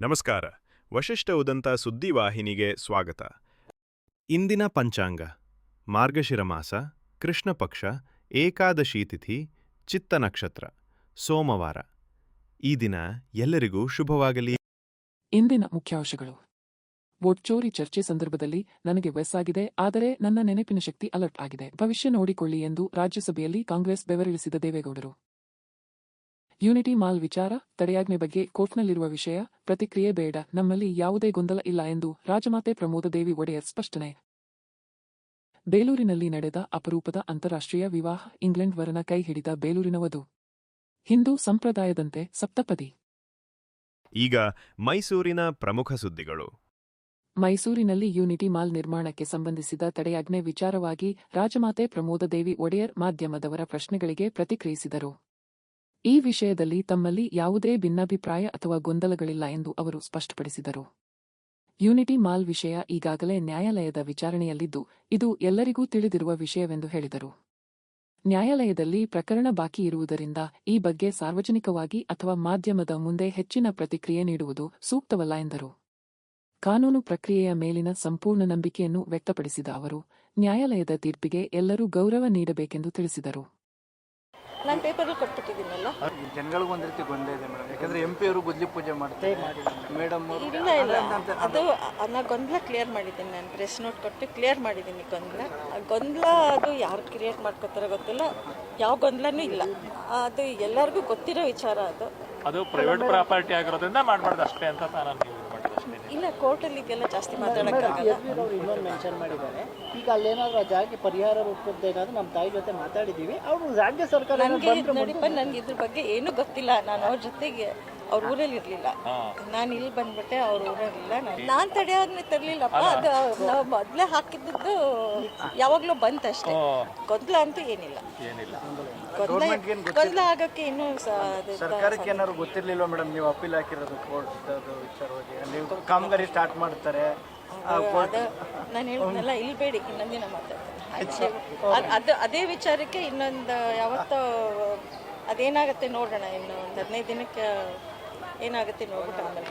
ನಮಸ್ಕಾರ. ವಶಿಷ್ಠ ಉದಂತ ಸುದ್ದಿವಾಹಿನಿಗೆ ಸ್ವಾಗತ. ಇಂದಿನ ಪಂಚಾಂಗ: ಮಾರ್ಗಶಿರ ಮಾಸ, ಕೃಷ್ಣ ಪಕ್ಷ, ಏಕಾದಶಿ ತಿಥಿ, ಚಿತ್ತ ನಕ್ಷತ್ರ, ಸೋಮವಾರ. ಈ ದಿನ ಎಲ್ಲರಿಗೂ ಶುಭವಾಗಲಿ. ಇಂದಿನ ಮುಖ್ಯಾಂಶಗಳು: ವೋಟ್ ಚೋರಿ ಚರ್ಚೆ ಸಂದರ್ಭದಲ್ಲಿ ನನಗೆ ವಯಸ್ಸಾಗಿದೆ, ಆದರೆ ನನ್ನ ನೆನಪಿನ ಶಕ್ತಿ ಅಲರ್ಟ್ ಆಗಿದೆ. ಭವಿಷ್ಯ ನೋಡಿಕೊಳ್ಳಿ ಎಂದು ರಾಜ್ಯಸಭೆಯಲ್ಲಿ ಕಾಂಗ್ರೆಸ್ ಬೆವರಿಳಿಸಿದ ದೇವೇಗೌಡರು. ಯೂನಿಟಿ ಮಾಲ್ ವಿಚಾರ ತಡೆಯಾಜ್ಞೆ ಬಗ್ಗೆ ಕೋರ್ಟ್ನಲ್ಲಿರುವ ವಿಷಯ, ಪ್ರತಿಕ್ರಿಯೆ ಬೇಡ, ನಮ್ಮಲ್ಲಿ ಯಾವುದೇ ಗೊಂದಲ ಇಲ್ಲ ಎಂದು ರಾಜಮಾತೆ ಪ್ರಮೋದದೇವಿ ಒಡೆಯರ್ ಸ್ಪಷ್ಟನೆ. ಬೇಲೂರಿನಲ್ಲಿ ನಡೆದ ಅಪರೂಪದ ಅಂತಾರಾಷ್ಟ್ರೀಯ ವಿವಾಹ, ಇಂಗ್ಲೆಂಡ್ ವರನ ಕೈ ಹಿಡಿದ ಬೇಲೂರಿನ ವಧು. ಹಿಂದೂ ಸಂಪ್ರದಾಯದಂತೆ ಸಪ್ತಪದಿ. ಈಗ ಮೈಸೂರಿನ ಪ್ರಮುಖ ಸುದ್ದಿಗಳು. ಮೈಸೂರಿನಲ್ಲಿ ಯೂನಿಟಿ ಮಾಲ್ ನಿರ್ಮಾಣಕ್ಕೆ ಸಂಬಂಧಿಸಿದ ತಡೆಯಾಜ್ಞೆ ವಿಚಾರವಾಗಿ ರಾಜಮಾತೆ ಪ್ರಮೋದದೇವಿ ಒಡೆಯರ್ ಮಾಧ್ಯಮದವರ ಪ್ರಶ್ನೆಗಳಿಗೆ ಪ್ರತಿಕ್ರಿಯಿಸಿದರು. ಈ ವಿಷಯದಲ್ಲಿ ತಮ್ಮಲ್ಲಿ ಯಾವುದೇ ಭಿನ್ನಾಭಿಪ್ರಾಯ ಅಥವಾ ಗೊಂದಲಗಳಿಲ್ಲ ಎಂದು ಅವರು ಸ್ಪಷ್ಟಪಡಿಸಿದರು. ಯೂನಿಟಿ ಮಾಲ್ ವಿಷಯ ಈಗಾಗಲೇ ನ್ಯಾಯಾಲಯದ ವಿಚಾರಣೆಯಲ್ಲಿದ್ದು, ಇದು ಎಲ್ಲರಿಗೂ ತಿಳಿದಿರುವ ವಿಷಯವೆಂದು ಹೇಳಿದರು. ನ್ಯಾಯಾಲಯದಲ್ಲಿ ಪ್ರಕರಣ ಬಾಕಿ ಇರುವುದರಿಂದ ಈ ಬಗ್ಗೆ ಸಾರ್ವಜನಿಕವಾಗಿ ಅಥವಾ ಮಾಧ್ಯಮದ ಮುಂದೆ ಹೆಚ್ಚಿನ ಪ್ರತಿಕ್ರಿಯೆ ನೀಡುವುದು ಸೂಕ್ತವಲ್ಲ ಎಂದರು. ಕಾನೂನು ಪ್ರಕ್ರಿಯೆಯ ಮೇಲಿನ ಸಂಪೂರ್ಣ ನಂಬಿಕೆಯನ್ನು ವ್ಯಕ್ತಪಡಿಸಿದ ಅವರು, ನ್ಯಾಯಾಲಯದ ತೀರ್ಪಿಗೆ ಎಲ್ಲರೂ ಗೌರವ ನೀಡಬೇಕೆಂದು ತಿಳಿಸಿದರು. ನಾನು ಪೇಪರ್ ಕೊಟ್ಬಿಟ್ಟಿದ್ದೀನಲ್ಲ, ಜನಗಳಿಗೂ ಒಂದು ರೀತಿ ಗೊಂದಲ ಇದೆ ಮೇಡಮ್. ಯಾಕಂದ್ರೆ MP ಅವರು ಗುದ್ಲಿ ಪೂಜೆ ಮಾಡ್ತಾರೆ ಮೇಡಮ್. ಇಲ್ಲ ಅದು ನಾನು ಗೊಂದಲ ಕ್ಲಿಯರ್ ಮಾಡಿದ್ದೀನಿ. ನಾನು ಪ್ರೆಸ್ ನೋಟ್ ಕೊಟ್ಟು ಕ್ಲಿಯರ್ ಮಾಡಿದ್ದೀನಿ ಗೊಂದಲ. ಅದು ಯಾರು ಕ್ರಿಯೇಟ್ ಮಾಡ್ಕೋತಾರೋ ಗೊತ್ತಿಲ್ಲ, ಯಾವ ಗೊಂದಲನೂ ಇಲ್ಲ. ಅದು ಎಲ್ಲರಿಗೂ ಗೊತ್ತಿರೋ ವಿಚಾರ. ಅದು ಪ್ರೈವೇಟ್ ಪ್ರಾಪರ್ಟಿ ಆಗಿರೋದ್ರಿಂದ ಮಾಡಬಾರ್ದು ಅಷ್ಟೇ ಅಂತ ನಾನು ಇಲ್ಲ, ಕೋರ್ಟಲ್ಲಿ ಇದೆಲ್ಲ ಜಾಸ್ತಿ ಮಾತಾಡೋಕ್ಕಾಗಲ್ಲ. ಇನ್ನೊಂದು ಮೆನ್ಷನ್ ಮಾಡಿದ್ದಾರೆ, ಈಗ ಅಲ್ಲೇನಾದ್ರೂ ಆ ಜಾಗಕ್ಕೆ ಪರಿಹಾರ ರೂಪದ್ದೇನಾದ್ರೂ ನಮ್ಮ ತಾಯಿ ಜೊತೆ ಮಾತಾಡಿದ್ದೀವಿ, ಅವರು ರಾಜ್ಯ ಸರ್ಕಾರ. ನೋಡಿಪ್ಪ, ನನಗೆ ಇದ್ರ ಬಗ್ಗೆ ಏನೂ ಗೊತ್ತಿಲ್ಲ. ನಾನು ಅವ್ರ ಜೊತೆಗೆ ಅವ್ರ ಊರಲ್ಲಿ ಇರಲಿಲ್ಲ. ನಾನು ಇಲ್ಲಿ ಬಂದ್ಬಿಟ್ಟೆ, ಅವ್ರ ಊರಲ್ಲಿಲ್ಲ. ನಾನು ತಡೆಯಾಗ್ನೇ ತರಲಿಲ್ಲಪ್ಪ. ಅದು ನಾವು ಮೊದಲೇ ಹಾಕಿದ್ದು ಯಾವಾಗಲೂ ಬಂತಷ್ಟೇ. ಗೊಂದಲ ಅಂತೂ ಏನಿಲ್ಲ. ಗೊಂದಲ ಆಗಕ್ಕೆ ಇನ್ನೂ ಸರ್ಕಾರಕ್ಕೆ ಏನಾದ್ರು ಗೊತ್ತಿರಲಿಲ್ಲ ಮೇಡಮ್? ನೀವು ಅಪೀಲ್ ಹಾಕಿರೋದು ಕೋರ್ಟ್ ವಿಚಾರವಾಗಿ, ನೀವು ಕಾಮಗಾರಿ ಸ್ಟಾರ್ಟ್ ಮಾಡ್ತಾರೆ. ನಾನು ಹೇಳಿದ್ನಲ್ಲ, ಇಲ್ಲಿ ಬೇಡಿ, ಇನ್ನೊಂದು ದಿನ ಮಾತಾಡ್ತೀನಿ. ಅದೇ ವಿಚಾರಕ್ಕೆ ಇನ್ನೊಂದು ಯಾವತ್ತೋ ಅದೇನಾಗುತ್ತೆ ನೋಡೋಣ. ಇನ್ನು ಒಂದು 15 ದಿನಕ್ಕೆ ಏನಾಗುತ್ತೆ ನೋಡ್ಬಿಟ್ಟು ಆಮೇಲೆ.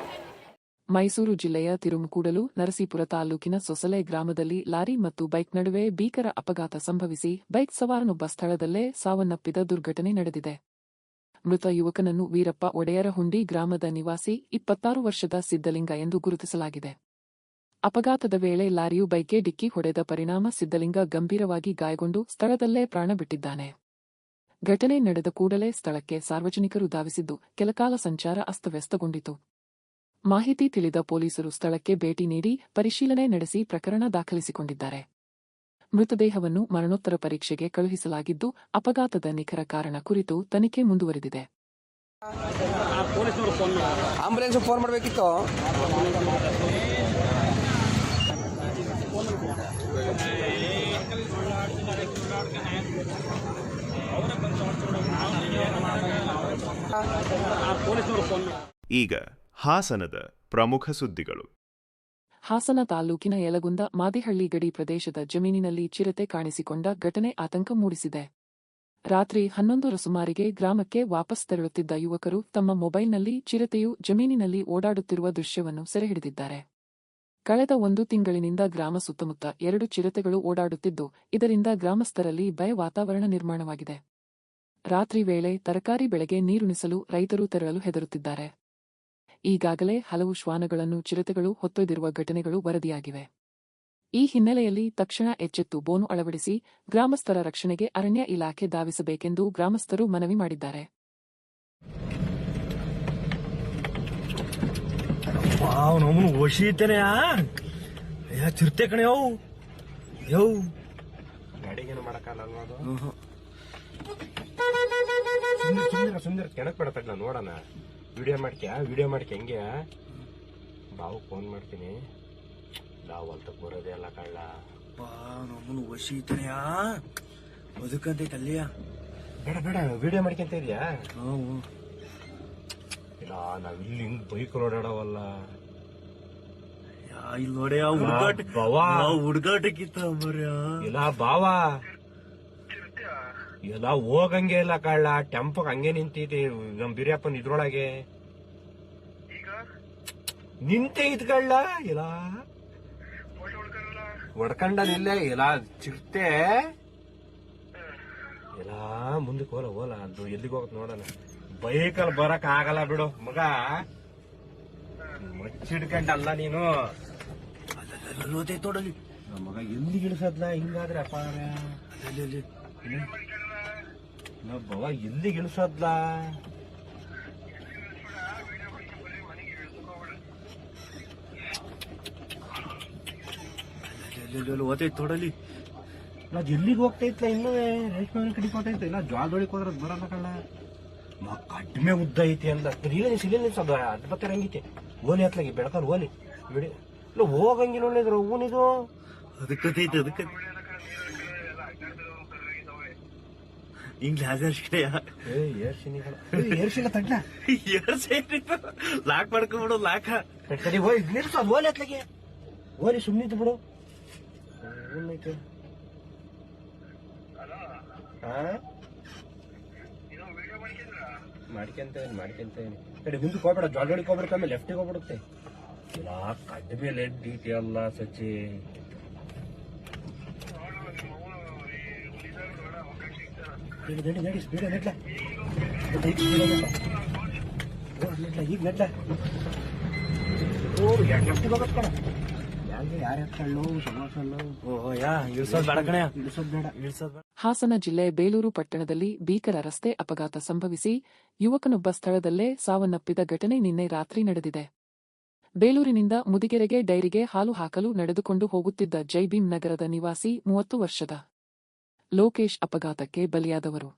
ಮೈಸೂರು ಜಿಲ್ಲೆಯ ತಿರುಮಕೂಡಲು ನರಸೀಪುರ ತಾಲೂಕಿನ ಸೊಸಲೆ ಗ್ರಾಮದಲ್ಲಿ ಲಾರಿ ಮತ್ತು ಬೈಕ್ ನಡುವೆ ಭೀಕರ ಅಪಘಾತ ಸಂಭವಿಸಿ ಬೈಕ್ ಸವಾರನೊಬ್ಬ ಸ್ಥಳದಲ್ಲೇ ಸಾವನ್ನಪ್ಪಿದ ದುರ್ಘಟನೆ ನಡೆದಿದೆ. ಮೃತ ಯುವಕನನ್ನು ವೀರಪ್ಪ ಒಡೆಯರಹುಂಡಿ ಗ್ರಾಮದ ನಿವಾಸಿ 26 ವರ್ಷದ ಸಿದ್ದಲಿಂಗ ಎಂದು ಗುರುತಿಸಲಾಗಿದೆ. ಅಪಘಾತದ ವೇಳೆ ಲಾರಿಯು ಬೈಕ್ಗೆ ಡಿಕ್ಕಿ ಹೊಡೆದ ಪರಿಣಾಮ ಸಿದ್ದಲಿಂಗ ಗಂಭೀರವಾಗಿ ಗಾಯಗೊಂಡು ಸ್ಥಳದಲ್ಲೇ ಪ್ರಾಣ ಬಿಟ್ಟಿದ್ದಾನೆ. ಘಟನೆ ನಡೆದ ಕೂಡಲೇ ಸ್ಥಳಕ್ಕೆ ಸಾರ್ವಜನಿಕರು ಧಾವಿಸಿದ್ದು ಕೆಲಕಾಲ ಸಂಚಾರ ಅಸ್ತವ್ಯಸ್ತಗೊಂಡಿತು. ಮಾಹಿತಿ ತಿಳಿದ ಪೊಲೀಸರು ಸ್ಥಳಕ್ಕೆ ಭೇಟಿ ನೀಡಿ ಪರಿಶೀಲನೆ ನಡೆಸಿ ಪ್ರಕರಣ ದಾಖಲಿಸಿಕೊಂಡಿದ್ದಾರೆ. ಮೃತದೇಹವನ್ನು ಮರಣೋತ್ತರ ಪರೀಕ್ಷೆಗೆ ಕಳುಹಿಸಲಾಗಿದ್ದು, ಅಪಘಾತದ ನಿಖರ ಕಾರಣ ಕುರಿತು ತನಿಖೆ ಮುಂದುವರೆದಿದೆ. ಆಂಬುಲೆನ್ಸ್ ಫೋನ್ ಮಾಡಬೇಕಿತ್ತು. ಈಗ ಹಾಸನದ ಪ್ರಮುಖ ಸುದ್ದಿಗಳು. ಹಾಸನ ತಾಲೂಕಿನ ಯಲಗುಂದ ಮಾದಿಹಳ್ಳಿ ಗಡಿ ಪ್ರದೇಶದ ಜಮೀನಿನಲ್ಲಿ ಚಿರತೆ ಕಾಣಿಸಿಕೊಂಡ ಘಟನೆ ಆತಂಕ ಮೂಡಿಸಿದೆ. ರಾತ್ರಿ 11ರ ಸುಮಾರಿಗೆ ಗ್ರಾಮಕ್ಕೆ ವಾಪಸ್ ತೆರಳುತ್ತಿದ್ದ ಯುವಕರು ತಮ್ಮ ಮೊಬೈಲ್ನಲ್ಲಿ ಚಿರತೆಯು ಜಮೀನಿನಲ್ಲಿ ಓಡಾಡುತ್ತಿರುವ ದೃಶ್ಯವನ್ನು ಸೆರೆಹಿಡಿದಿದ್ದಾರೆ. ಕಳೆದ 1 ತಿಂಗಳಿನಿಂದ ಗ್ರಾಮ ಸುತ್ತಮುತ್ತ 2 ಚಿರತೆಗಳು ಓಡಾಡುತ್ತಿದ್ದು, ಇದರಿಂದ ಗ್ರಾಮಸ್ಥರಲ್ಲಿ ಭಯ ವಾತಾವರಣ ನಿರ್ಮಾಣವಾಗಿದೆ. ರಾತ್ರಿ ವೇಳೆ ತರಕಾರಿ ಬೆಳೆಗೆ ನೀರುಣಿಸಲು ರೈತರು ತೆರಳಲು ಹೆದರುತ್ತಿದ್ದಾರೆ. ಈಗಾಗಲೇ ಹಲವು ಶ್ವಾನಗಳನ್ನು ಚಿರತೆಗಳು ಹೊತ್ತೊಯ್ದಿರುವ ಘಟನೆಗಳು ವರದಿಯಾಗಿವೆ. ಈ ಹಿನ್ನೆಲೆಯಲ್ಲಿ ತಕ್ಷಣ ಎಚ್ಚೆತ್ತು ಬೋನು ಅಳವಡಿಸಿ ಗ್ರಾಮಸ್ಥರ ರಕ್ಷಣೆಗೆ ಅರಣ್ಯ ಇಲಾಖೆ ಧಾವಿಸಬೇಕೆಂದು ಗ್ರಾಮಸ್ಥರು ಮನವಿ ಮಾಡಿದ್ದಾರೆ. ಚಿರತೆ ಕಣೆ ಗಾಡಿಗೇನು ಮಾಡಕ್ಕಾಗಲ್ಲ. ಸುಂದರ ಕೆಣಕ್ ಬಿಡತ್ತ ನೋಡೋಣ. ವಿಡಿಯೋ ಮಾಡ್ಕೆ ಹೆಂಗೆ ಬಾವು ಫೋನ್ ಮಾಡ್ತೀನಿ. ನಾವು ಅಂತ ಬರೋದೇ ಅಲ್ಲ ಕಳ್ಳ. ನಮ್ಮನ್ನು ವಶೀತನೆಯಾ ಬದುಕಂತೈತೆ ಅಲ್ಲಿಯ. ಬೇಡ ವಿಡಿಯೋ ಮಾಡ್ಕೊಂತ ಇದೆಯಾ? ಇಲ್ಲ, ನಾವಿಲ್ಲಿ ಹಿಂಗ್ ಬೈಕ್ ಓಡಾಡವಲ್ಲ. ಇಲ್ಲಿ ನೋಡ್ಯ ಹುಡುಗಾಟಕ್ಕಿತ್ತ ಇಲ್ಲ ಬಾವಾ. ಎಲ್ಲ ಹೋಗಂಗೆ ಇಲ್ಲ ಕಳ್ಳ. ಟೆಂಪೋ ಹಂಗೆ ನಿಂತೈತಿ ನಮ್ ಬಿರಿಯಪ್ಪನ್ ಇದ್ರೊಳಗೆ. ನಿಂತೆ ಇದ್ಕೊಳ್ಳ ಇಲ್ಲ ಹೊಡ್ಕೊಂಡ ನಿಲ್ಲೇ ಇಲ್ಲ ಚಿರ್ತೆ ಇಲ್ಲ ಮುಂದಕ್ಕೆ ಹೋಲ ಅದು ಎಲ್ಲಿಗೆ ಹೋಗತ್ ನೋಡೋಣ ಬೈಕಲ್ಲಿ ಬರಕ್ ಆಗಲ್ಲ ಬಿಡು ಮಗ ಮಚ್ಚಿಡ್ಕೊಂಡಲ್ಲ ನೀನು ಅಲ್ಲೋದೇ ತೋಡಲಿ ನಮ್ಮ ಮಗ ಎಲ್ಲಿ ಇಳಿಸದ್ಲ ಹಿಂಗಾದ್ರೆ ಅಪ್ಪ ಬವ ಎಲ್ಲಿ ಇಳಿಸದ್ಲ ಓದೈತ್ ತೋಡಲಿ ನಾವ್ ಎಲ್ಲಿಗೆ ಹೋಗ್ತಾ ಇತ್ಲ ಇನ್ನೂ ರೇಷ್ಮೆ ಕಡಿಕ್ ಹೋಗ್ತೈತೆ ಇಲ್ಲ ಜ್ವಾಳದೊಳಿಗೆ ಹೋದ್ರ ಬರಲ್ಲ ಕಳ್ಳ ಕಡಿಮೆ ಉದ್ದ ಐತಿ ಅಂದ ಸಿಲಿಂದ ಅದ್ ಬತ್ತಾರ ಹಂಗಿತೆ ಓಲಿ ಹತ್ಲಾಗಿ ಬೆಳಕಲ್ ಓಲಿ ಬಿಡಿ ಇಲ್ಲ ಹೋಗಂಗಿಲ್ಲ ಒಳ್ಳೇದ್ರ ಹೂನಿದು ಅದಕ್ಕೈತೆ ಅದಕ್ಕೆ ಹಿಂಗ್ ಏರ್ಸಿನ ತಡ್ಲ ಲಾಕ್ ಮಾಡ್ಕೊಂಡ್ಬಿಡು ಲಾಕ ಸರಿ ಹೋಗಿ ನಿಲ್ಸು ಅದು ಓಲಿ ಹತ್ಲಾಗೆ ಓಲಿ ಸುಮ್ಮನಿದ್ದು ಬಿಡು ಏನೈತೆ ಮಾಡ್ಕೊಂತೇನೆ ಕಡೆ ಮುಂದಕ್ಕೆ ಹೋಗ್ಬೇಡ ಜೊಳ್ಳೊಳಿಗೆ ಹೋಗ್ಬಿಡುತ್ತೆ ಆಮೇಲೆ ಲೆಫ್ಟಿಗೆ ಹೋಗ್ಬಿಡುತ್ತೆ ಇಲ್ಲ ಕಡಿಮೆ ಲೆಡ್ ಡೀಟಿ ಅಲ್ಲ ಸಚ್ಚಿ ನಡಿ ಸ್ಪೀಡ ನೆಟ್ಲ ಈಗ ನೆಟ್ಲ ಓ ಲೆಫ್ಟಿಗೆ ಹೋಗತ್ ಕಣ ಯಾರು ಎತ್ಕೊಳ್ಳು ಸಮೋಸಲ್ಲು ಓಹೋ ಇಳಿಸೋದ್ ಬೇಡ ಕಣೆ ಇಳಿಸೋದ್ ಬೇಡ ಹಾಸನ ಜಿಲ್ಲೆ ಬೇಲೂರು ಪಟ್ಟಣದಲ್ಲಿ ಭೀಕರ ರಸ್ತೆ ಅಪಘಾತ ಸಂಭವಿಸಿ ಯುವಕನೊಬ್ಬ ಸ್ಥಳದಲ್ಲೇ ಸಾವನ್ನಪ್ಪಿದ ಘಟನೆ ನಿನ್ನೆ ರಾತ್ರಿ ನಡೆದಿದೆ. ಬೇಲೂರಿನಿಂದ ಮುದಿಗೆರೆಗೆ ಡೈರಿಗೆ ಹಾಲು ಹಾಕಲು ನಡೆದುಕೊಂಡು ಹೋಗುತ್ತಿದ್ದ ಜೈಭೀಮ್ ನಗರದ ನಿವಾಸಿ 30 ವರ್ಷದ ಲೋಕೇಶ್ ಅಪಘಾತಕ್ಕೆ ಬಲಿಯಾದವರು.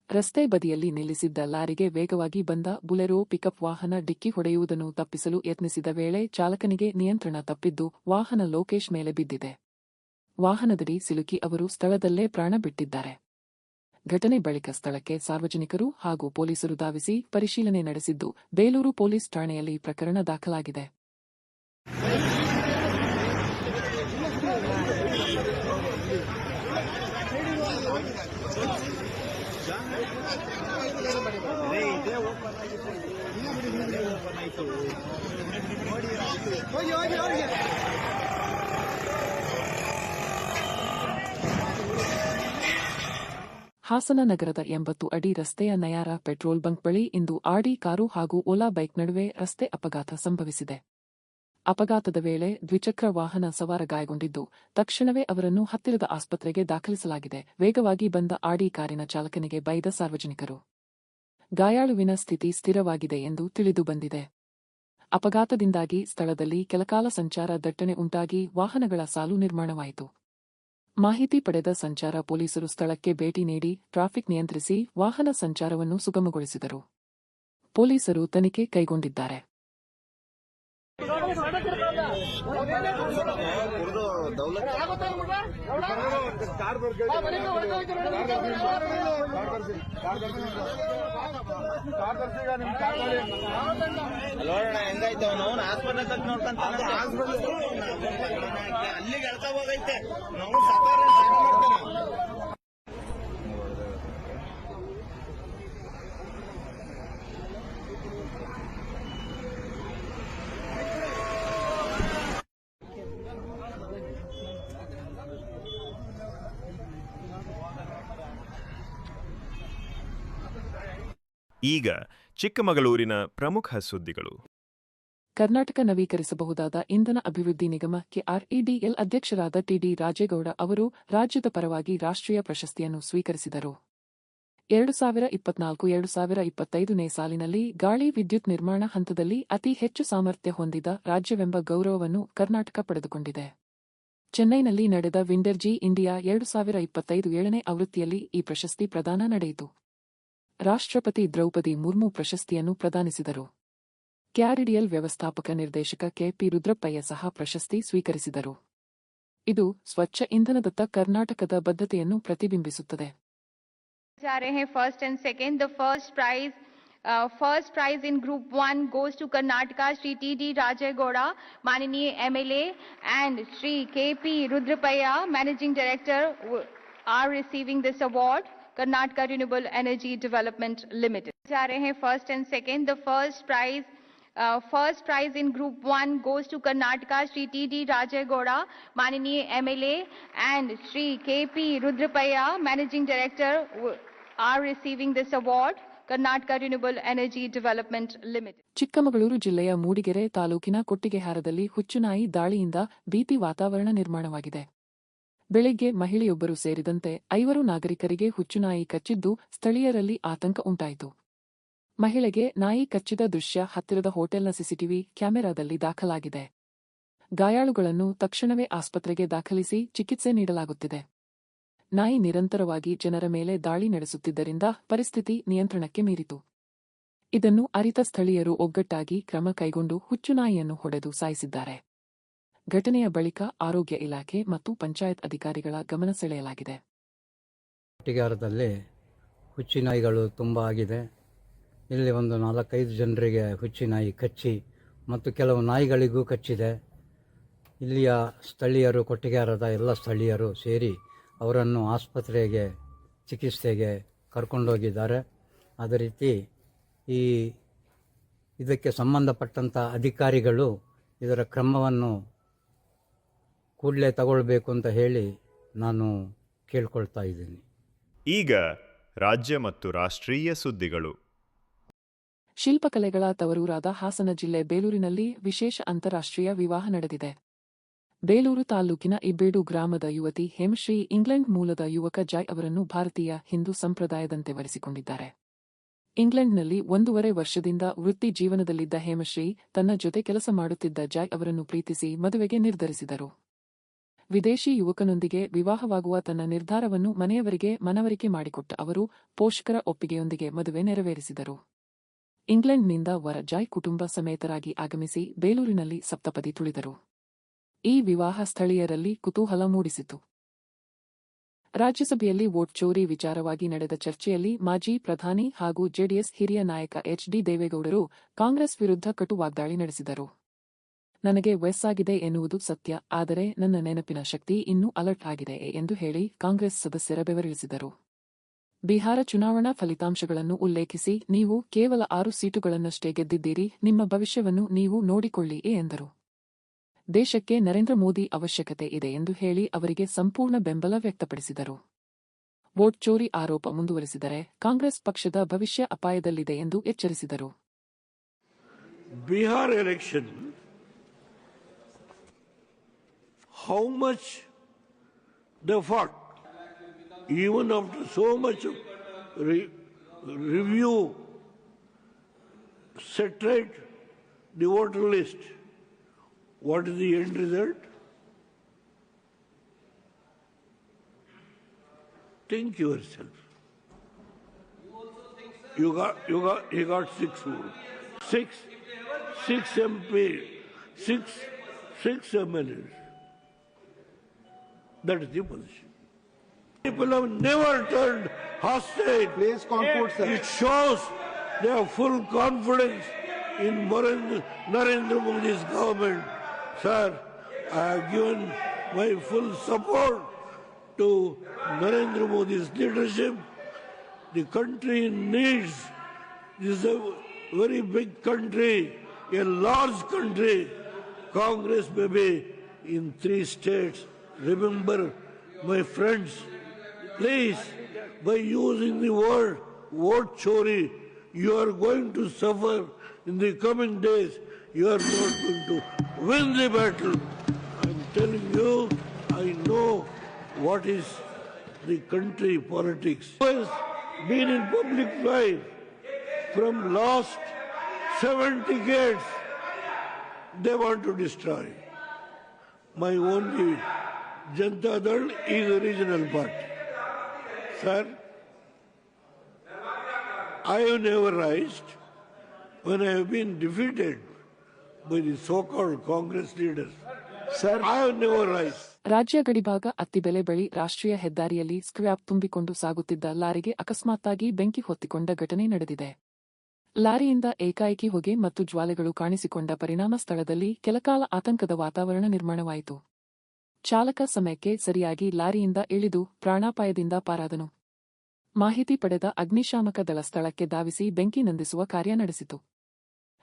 ರಸ್ತೆ ಬದಿಯಲ್ಲಿ ನಿಲ್ಲಿಸಿದ್ದ ಲಾರಿಗೆ ವೇಗವಾಗಿ ಬಂದ ಬುಲೆರೋ ಪಿಕಪ್ ವಾಹನ ಡಿಕ್ಕಿ ಹೊಡೆಯುವುದನ್ನು ತಪ್ಪಿಸಲು ಯತ್ನಿಸಿದ ವೇಳೆ ಚಾಲಕನಿಗೆ ನಿಯಂತ್ರಣ ತಪ್ಪಿದ್ದು ವಾಹನ ಲೋಕೇಶ್ ಮೇಲೆ ಬಿದ್ದಿದೆ. ವಾಹನದಡಿ ಸಿಲುಕಿ ಅವರು ಸ್ಥಳದಲ್ಲೇ ಪ್ರಾಣ ಬಿಟ್ಟಿದ್ದಾರೆ. ಘಟನೆ ಬಳಿಕ ಸ್ಥಳಕ್ಕೆ ಸಾರ್ವಜನಿಕರು ಹಾಗೂ ಪೊಲೀಸರು ಧಾವಿಸಿ ಪರಿಶೀಲನೆ ನಡೆಸಿದ್ದು ಬೇಲೂರು ಪೊಲೀಸ್ ಠಾಣೆಯಲ್ಲಿ ಪ್ರಕರಣ ದಾಖಲಾಗಿದೆ. ಹಾಸನ ನಗರದ 80 ಅಡಿ ರಸ್ತೆಯ ನಯಾರ ಪೆಟ್ರೋಲ್ ಬಂಕ್ ಬಳಿ ಇಂದು ಆಡಿ ಕಾರು ಹಾಗೂ ಓಲಾ ಬೈಕ್ ನಡುವೆ ರಸ್ತೆ ಅಪಘಾತ ಸಂಭವಿಸಿದೆ. ಅಪಘಾತದ ವೇಳೆ ದ್ವಿಚಕ್ರ ವಾಹನ ಸವಾರ ಗಾಯಗೊಂಡಿದ್ದು, ತಕ್ಷಣವೇ ಅವರನ್ನು ಹತ್ತಿರದ ಆಸ್ಪತ್ರೆಗೆ ದಾಖಲಿಸಲಾಗಿದೆ. ವೇಗವಾಗಿ ಬಂದ ಆಡಿ ಕಾರಿನ ಚಾಲಕನಿಗೆ ಬೈದ ಸಾರ್ವಜನಿಕರು. ಗಾಯಾಳುವಿನ ಸ್ಥಿತಿ ಸ್ಥಿರವಾಗಿದೆ ಎಂದು ತಿಳಿದುಬಂದಿದೆ. ಅಪಘಾತದಿಂದಾಗಿ ಸ್ಥಳದಲ್ಲಿ ಕೆಲಕಾಲ ಸಂಚಾರ ದಟ್ಟಣೆ ಉಂಟಾಗಿ ವಾಹನಗಳ ಸಾಲು ನಿರ್ಮಾಣವಾಯಿತು. ಮಾಹಿತಿ ಪಡೆದ ಸಂಚಾರ ಪೊಲೀಸರು ಸ್ಥಳಕ್ಕೆ ಭೇಟಿ ನೀಡಿ ಟ್ರಾಫಿಕ್ ನಿಯಂತ್ರಿಸಿ ವಾಹನ ಸಂಚಾರವನ್ನು ಸುಗಮಗೊಳಿಸಿದರು. ಪೊಲೀಸರು ತನಿಖೆ ಕೈಗೊಂಡಿದ್ದಾರೆ. ಈಗ ಚಿಕ್ಕಮಗಳೂರಿನ ಪ್ರಮುಖ ಸುದ್ದಿಗಳು. ಕರ್ನಾಟಕ ನವೀಕರಿಸಬಹುದಾದ ಇಂಧನ ಅಭಿವೃದ್ಧಿ ನಿಗಮ ಕೆಆರ್ಇಡಿಎಲ್ ಅಧ್ಯಕ್ಷರಾದ ಟಿಡಿ ರಾಜೇಗೌಡ ಅವರು ರಾಜ್ಯದ ಪರವಾಗಿ ರಾಷ್ಟ್ರೀಯ ಪ್ರಶಸ್ತಿಯನ್ನು ಸ್ವೀಕರಿಸಿದರು. 2024-2025ನೇ ಸಾಲಿನಲ್ಲಿ ಗಾಳಿ ವಿದ್ಯುತ್ ನಿರ್ಮಾಣ ಹಂತದಲ್ಲಿ ಅತಿ ಹೆಚ್ಚು ಸಾಮರ್ಥ್ಯ ಹೊಂದಿದ ರಾಜ್ಯವೆಂಬ ಗೌರವವನ್ನು ಕರ್ನಾಟಕ ಪಡೆದುಕೊಂಡಿದೆ. ಚೆನ್ನೈನಲ್ಲಿ ನಡೆದ ವಿಂಡರ್ಜಿ ಇಂಡಿಯಾ 2025 7ನೇ ಆವೃತ್ತಿಯಲ್ಲಿ ಈ ಪ್ರಶಸ್ತಿ ಪ್ರದಾನ ನಡೆಯಿತು. ರಾಷ್ಟ್ರಪತಿ ದ್ರೌಪದಿ ಮುರ್ಮು ಪ್ರಶಸ್ತಿಯನ್ನು ಪ್ರದಾನಿಸಿದರು. ಕೆಆರ್ಇಡಿಎಲ್ ವ್ಯವಸ್ಥಾಪಕ ನಿರ್ದೇಶಕ ಕೆಪಿ ರುದ್ರಪ್ಪಯ್ಯ ಸಹ ಪ್ರಶಸ್ತಿ ಸ್ವೀಕರಿಸಿದರು. ಇದು ಸ್ವಚ್ಛ ಇಂಧನದತ್ತ ಕರ್ನಾಟಕದ ಬದ್ಧತೆಯನ್ನು ಪ್ರತಿಬಿಂಬಿಸುತ್ತದೆ. First and second, the first prize in Group 1 goes to Karnataka, Shri T.D. Rajegowda, Mananiya MLA, and Shri K.P. Rudrapaya, Managing Director, are receiving this award. Karnataka Renewable Energy Development Limited. First and second, the first First prize in Group 1 goes to Karnataka, Shri T.D. Rajegoda, Mananiya MLA, and Shri K.P. Rudrapaya, Managing Director, are receiving this award. Karnataka Renewable Energy Development Limited. Chikkamagaluru ಜಿಲ್ಲೆಯ ಮೂಡಿಗೆರೆ ತಾಲೂಕಿನ ಕೊಟ್ಟಿಗೆಹಾರದಲ್ಲಿ ಹುಚ್ಚುನಾಯಿ ದಾಳಿಯಿಂದ ಭೀತಿ ವಾತಾವರಣ ನಿರ್ಮಾಣವಾಗಿದೆ. ಬೆಳಿಗ್ಗೆ ಮಹಿಳೆಯೊಬ್ಬರು ಸೇರಿದಂತೆ 5 ನಾಗರಿಕರಿಗೆ ಹುಚ್ಚುನಾಯಿ ಕಚ್ಚಿದ್ದು ಸ್ಥಳೀಯರಲ್ಲಿ ಆತಂಕ ಉಂಟಾಯಿತು. ಮಹಿಳೆಗೆ ನಾಯಿ ಕಚ್ಚಿದ ದೃಶ್ಯ ಹತ್ತಿರದ ಹೋಟೆಲ್ನ ಸಿಸಿಟಿವಿ ಕ್ಯಾಮೆರಾದಲ್ಲಿ ದಾಖಲಾಗಿದೆ. ಗಾಯಾಳುಗಳನ್ನು ತಕ್ಷಣವೇ ಆಸ್ಪತ್ರೆಗೆ ದಾಖಲಿಸಿ ಚಿಕಿತ್ಸೆ ನೀಡಲಾಗುತ್ತಿದೆ. ನಾಯಿ ನಿರಂತರವಾಗಿ ಜನರ ಮೇಲೆ ದಾಳಿ ನಡೆಸುತ್ತಿದ್ದರಿಂದ ಪರಿಸ್ಥಿತಿ ನಿಯಂತ್ರಣಕ್ಕೆ ಮೀರಿತು. ಇದನ್ನು ಅರಿತ ಸ್ಥಳೀಯರು ಒಗ್ಗಟ್ಟಾಗಿ ಕ್ರಮ ಕೈಗೊಂಡು ಹುಚ್ಚುನಾಯಿಯನ್ನು ಹೊಡೆದು ಸಾಯಿಸಿದ್ದಾರೆ. ಘಟನೆಯ ಬಳಿಕ ಆರೋಗ್ಯ ಇಲಾಖೆ ಮತ್ತು ಪಂಚಾಯತ್ ಅಧಿಕಾರಿಗಳ ಗಮನ ಸೆಳೆಯಲಾಗಿದೆ. ಕೊಟ್ಟಿಗೆಹಾರದಲ್ಲಿ ಹುಚ್ಚುನಾಯಿಗಳು ತುಂಬ ಆಗಿದೆ. ಇಲ್ಲಿ ಒಂದು 4-5 ಜನರಿಗೆ ಹುಚ್ಚುನಾಯಿ ಕಚ್ಚಿ ಮತ್ತು ಕೆಲವು ನಾಯಿಗಳಿಗೂ ಕಚ್ಚಿದೆ. ಇಲ್ಲಿಯ ಸ್ಥಳೀಯರು, ಕೊಟ್ಟಿಗೆಹಾರದ ಎಲ್ಲ ಸ್ಥಳೀಯರು ಸೇರಿ ಅವರನ್ನು ಆಸ್ಪತ್ರೆಗೆ ಚಿಕಿತ್ಸೆಗೆ ಕರ್ಕೊಂಡೋಗಿದ್ದಾರೆ. ಅದೇ ರೀತಿ ಇದಕ್ಕೆ ಸಂಬಂಧಪಟ್ಟಂಥ ಅಧಿಕಾರಿಗಳು ಇದರ ಕ್ರಮವನ್ನು ಕೂಡಲೇ ತಗೊಳ್ಬೇಕು ಅಂತ ಹೇಳಿ ನಾನು ಕೇಳ್ಕೊಳ್ತಾ ಇದ್ದೀನಿ. ಈಗ ರಾಜ್ಯ ಮತ್ತು ರಾಷ್ಟ್ರೀಯ ಸುದ್ದಿಗಳು. ಶಿಲ್ಪಕಲೆಗಳ ತವರೂರಾದ ಹಾಸನ ಜಿಲ್ಲೆ ಬೇಲೂರಿನಲ್ಲಿ ವಿಶೇಷ ಅಂತಾರಾಷ್ಟ್ರೀಯ ವಿವಾಹ ನಡೆದಿದೆ. ಬೇಲೂರು ತಾಲೂಕಿನ ಇಬ್ಬೇಡು ಗ್ರಾಮದ ಯುವತಿ ಹೇಮಶ್ರೀ ಇಂಗ್ಲೆಂಡ್ ಮೂಲದ ಯುವಕ ಜಾಯ್ ಅವರನ್ನು ಭಾರತೀಯ ಹಿಂದೂ ಸಂಪ್ರದಾಯದಂತೆ ವರಿಸಿಕೊಂಡಿದ್ದಾರೆ. ಇಂಗ್ಲೆಂಡ್ನಲ್ಲಿ 1.5 ವರ್ಷದಿಂದ ವೃತ್ತಿ ಜೀವನದಲ್ಲಿದ್ದ ಹೇಮಶ್ರೀ ತನ್ನ ಜೊತೆ ಕೆಲಸ ಮಾಡುತ್ತಿದ್ದ ಜಾಯ್ ಅವರನ್ನು ಪ್ರೀತಿಸಿ ಮದುವೆಗೆ ನಿರ್ಧರಿಸಿದರು. ವಿದೇಶಿ ಯುವಕನೊಂದಿಗೆ ವಿವಾಹವಾಗುವ ತನ್ನ ನಿರ್ಧಾರವನ್ನು ಮನೆಯವರಿಗೆ ಮನವರಿಕೆ ಮಾಡಿಕೊಟ್ಟ ಅವರು ಪೋಷಕರ ಒಪ್ಪಿಗೆಯೊಂದಿಗೆ ಮದುವೆ ನೆರವೇರಿಸಿದರು. ಇಂಗ್ಲೆಂಡ್ನಿಂದ ವರ ಜಾಯ್ ಕುಟುಂಬ ಸಮೇತರಾಗಿ ಆಗಮಿಸಿ ಬೇಲೂರಿನಲ್ಲಿ ಸಪ್ತಪದಿ ತುಳಿದರು. ಈ ವಿವಾಹ ಸ್ಥಳೀಯರಲ್ಲಿ ಕುತೂಹಲ ಮೂಡಿಸಿತು. ರಾಜ್ಯಸಭೆಯಲ್ಲಿ ವೋಟ್ ಚೋರಿ ವಿಚಾರವಾಗಿ ನಡೆದ ಚರ್ಚೆಯಲ್ಲಿ ಮಾಜಿ ಪ್ರಧಾನಿ ಹಾಗೂ ಜೆಡಿಎಸ್ ಹಿರಿಯ ನಾಯಕ ಎಚ್.ಡಿ. ದೇವೇಗೌಡರು ಕಾಂಗ್ರೆಸ್ ವಿರುದ್ಧ ಕಟು ವಾಗ್ದಾಳಿ ನಡೆಸಿದರು. ನನಗೆ ವಯಸ್ಸಾಗಿದೆ ಎನ್ನುವುದು ಸತ್ಯ, ಆದರೆ ನನ್ನ ನೆನಪಿನ ಶಕ್ತಿ ಇನ್ನೂ ಅಲರ್ಟ್ ಆಗಿದೆ ಎಂದು ಹೇಳಿ ಕಾಂಗ್ರೆಸ್ ಸದಸ್ಯರ ಬೆವರಿಳಿಸಿದರು. ಬಿಹಾರ ಚುನಾವಣಾ ಫಲಿತಾಂಶಗಳನ್ನು ಉಲ್ಲೇಖಿಸಿ, ನೀವು ಕೇವಲ 6 ಸೀಟುಗಳನ್ನಷ್ಟೇ ಗೆದ್ದಿದ್ದೀರಿ, ನಿಮ್ಮ ಭವಿಷ್ಯವನ್ನು ನೀವು ನೋಡಿಕೊಳ್ಳಿ ಎಂದರು. ದೇಶಕ್ಕೆ ನರೇಂದ್ರ ಮೋದಿ ಅವಶ್ಯಕತೆ ಇದೆ ಎಂದು ಹೇಳಿ ಅವರಿಗೆ ಸಂಪೂರ್ಣ ಬೆಂಬಲ ವ್ಯಕ್ತಪಡಿಸಿದರು. ವೋಟ್ ಚೋರಿ ಆರೋಪ ಮುಂದುವರಿಸಿದರೆ ಕಾಂಗ್ರೆಸ್ ಪಕ್ಷದ ಭವಿಷ್ಯ ಅಪಾಯದಲ್ಲಿದೆ ಎಂದು ಎಚ್ಚರಿಸಿದರು. Bihar election, how much they fought, even after so much review, set right the voter list. What is the end result? Think yourself. You got 6 votes. Six MP, six MLAs. That is the position. People have never turned hostile. Please conclude, sir. It shows they have full confidence in Narendra Modi's government. Sir, I have given my full support to Narendra Modi's leadership. The country needs, this is a very big country, a large country. Congress may be in 3 states. Remember, my friends, please, by using the word vote chori, you are going to suffer in the coming days. You are not going to win the battle. I am telling you, I know what is the country politics. Who has been in public life from last 7 decades, they want to destroy. My only Janata Dal is a regional party. Sir, I have never raised when I have been defeated by the so-called Congress leaders. Sir, I have never raised. ರಾಜ್ಯ ಗಡಿಭಾಗ ಅತ್ತಿಬೆಲೆ ಬಳಿ ರಾಷ್ಟ್ರೀಯ ಹೆದ್ದಾರಿಯಲ್ಲಿ scrap ತುಂಬಿಕೊಂಡು ಸಾಗುತ್ತಿದ್ದ ಲಾರಿಗೆ ಅಕಸ್ಮಾತ್ತಾಗಿ ಬೆಂಕಿ ಹೊತ್ತಿಕೊಂಡ ಘಟನೆ ನಡೆದಿದೆ. ಲಾರಿಯಿಂದ ಏಕಾಏಕಿ ಹೊಗೆ ಮತ್ತು ಜ್ವಾಲೆಗಳು ಕಾಣಿಸಿಕೊಂಡ ಪರಿಣಾಮ ಸ್ಥಳದಲ್ಲಿ ಕೆಲಕಾಲ ಆತಂಕದ ವಾತಾವರಣ ನಿರ್ಮಾಣವಾಯಿತು. ಚಾಲಕ ಸಮಯಕ್ಕೆ ಸರಿಯಾಗಿ ಲಾರಿಯಿಂದ ಇಳಿದು ಪ್ರಾಣಾಪಾಯದಿಂದ ಪಾರಾದನು. ಮಾಹಿತಿ ಪಡೆದ ಅಗ್ನಿಶಾಮಕ ದಳ ಸ್ಥಳಕ್ಕೆ ಧಾವಿಸಿ ಬೆಂಕಿ ನಂದಿಸುವ ಕಾರ್ಯ ನಡೆಸಿತು.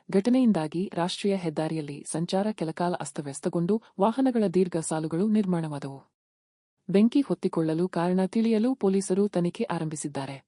ಘಟನೆಯಿಂದಾಗಿ ರಾಷ್ಟ್ರೀಯ ಹೆದ್ದಾರಿಯಲ್ಲಿ ಸಂಚಾರ ಕೆಲಕಾಲ ಅಸ್ತವ್ಯಸ್ತಗೊಂಡು ವಾಹನಗಳ ದೀರ್ಘ ಸಾಲುಗಳು ನಿರ್ಮಾಣವಾದವು. ಬೆಂಕಿ ಹೊತ್ತಿಕೊಳ್ಳಲು ಕಾರಣ ತಿಳಿಯಲು ಪೊಲೀಸರು ತನಿಖೆ ಆರಂಭಿಸಿದ್ದಾರೆ.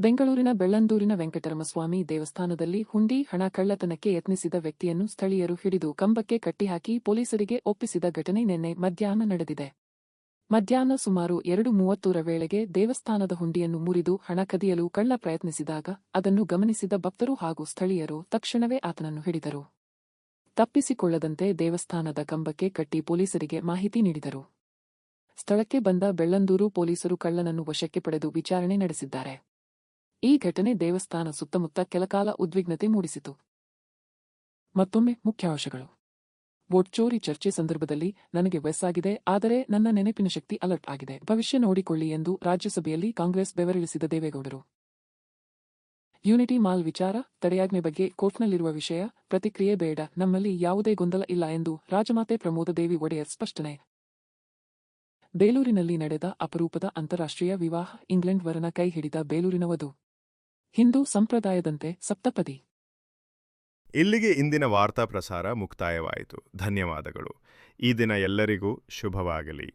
ಬೆಂಗಳೂರಿನ ಬೆಳ್ಳಂದೂರಿನ ವೆಂಕಟರಮಸ್ವಾಮಿ ದೇವಸ್ಥಾನದಲ್ಲಿ ಹುಂಡಿ ಹಣ ಕಳ್ಳತನಕ್ಕೆ ಯತ್ನಿಸಿದ ವ್ಯಕ್ತಿಯನ್ನು ಸ್ಥಳೀಯರು ಹಿಡಿದು ಕಂಬಕ್ಕೆ ಕಟ್ಟಿಹಾಕಿ ಪೊಲೀಸರಿಗೆ ಒಪ್ಪಿಸಿದ ಘಟನೆ ನಿನ್ನೆ ಮಧ್ಯಾಹ್ನ ನಡೆದಿದೆ. ಮಧ್ಯಾಹ್ನ ಸುಮಾರು 2:30 ವೇಳೆಗೆ ದೇವಸ್ಥಾನದ ಹುಂಡಿಯನ್ನು ಮುರಿದು ಹಣ ಕದಿಯಲು ಕಳ್ಳ ಪ್ರಯತ್ನಿಸಿದಾಗ ಅದನ್ನು ಗಮನಿಸಿದ ಭಕ್ತರು ಹಾಗೂ ಸ್ಥಳೀಯರು ತಕ್ಷಣವೇ ಆತನನ್ನು ಹಿಡಿದರು. ತಪ್ಪಿಸಿಕೊಳ್ಳದಂತೆ ದೇವಸ್ಥಾನದ ಕಂಬಕ್ಕೆ ಕಟ್ಟಿ ಪೊಲೀಸರಿಗೆ ಮಾಹಿತಿ ನೀಡಿದರು. ಸ್ಥಳಕ್ಕೆ ಬಂದ ಬೆಳ್ಳಂದೂರು ಪೊಲೀಸರು ಕಳ್ಳನನ್ನು ವಶಕ್ಕೆ ಪಡೆದು ವಿಚಾರಣೆ ನಡೆಸಿದ್ದಾರೆ. ಈ ಘಟನೆ ದೇವಸ್ಥಾನ ಸುತ್ತಮುತ್ತ ಕೆಲಕಾಲ ಉದ್ವಿಗ್ನತೆ ಮೂಡಿಸಿತು. ಮತ್ತೊಮ್ಮೆ ಮುಖ್ಯಾಂಶಗಳು. ವೋಟ್ ಚೋರಿ ಚರ್ಚೆ ಸಂದರ್ಭದಲ್ಲಿ ನನಗೆ ವಯಸ್ಸಾಗಿದೆ, ಆದರೆ ನನ್ನ ನೆನಪಿನ ಶಕ್ತಿ ಅಲರ್ಟ್ ಆಗಿದೆ. ಭವಿಷ್ಯ ನೋಡಿಕೊಳ್ಳಿ ಎಂದು ರಾಜ್ಯಸಭೆಯಲ್ಲಿ ಕಾಂಗ್ರೆಸ್ ಬೆವರಿಳಿಸಿದ ದೇವೇಗೌಡರು. ಯೂನಿಟಿ ಮಾಲ್ ವಿಚಾರ ತಡೆಯಾಜ್ಞೆ ಬಗ್ಗೆ ಕೋರ್ಟ್ನಲ್ಲಿರುವ ವಿಷಯ ಪ್ರತಿಕ್ರಿಯೆ ಬೇಡ, ನಮ್ಮಲ್ಲಿ ಯಾವುದೇ ಗೊಂದಲ ಇಲ್ಲ ಎಂದು ರಾಜಮಾತೆ ಪ್ರಮೋದದೇವಿ ಒಡೆಯರ್ ಸ್ಪಷ್ಟನೆ. ಬೇಲೂರಿನಲ್ಲಿ ನಡೆದ ಅಪರೂಪದ ಅಂತಾರಾಷ್ಟ್ರೀಯ ವಿವಾಹ, ಇಂಗ್ಲೆಂಡ್ ವರನ ಕೈ ಹಿಡಿದ ಬೇಲೂರಿನ ವಧು. ಹಿಂದೂ ಸಂಪ್ರದಾಯದಂತೆ ಸಪ್ತಪದಿ. ಇಲ್ಲಿಗೆ ಇಂದಿನ ವಾರ್ತಾ ಪ್ರಸಾರ ಮುಕ್ತಾಯವಾಯಿತು. ಧನ್ಯವಾದಗಳು. ಈ ದಿನ ಎಲ್ಲರಿಗೂ ಶುಭವಾಗಲಿ.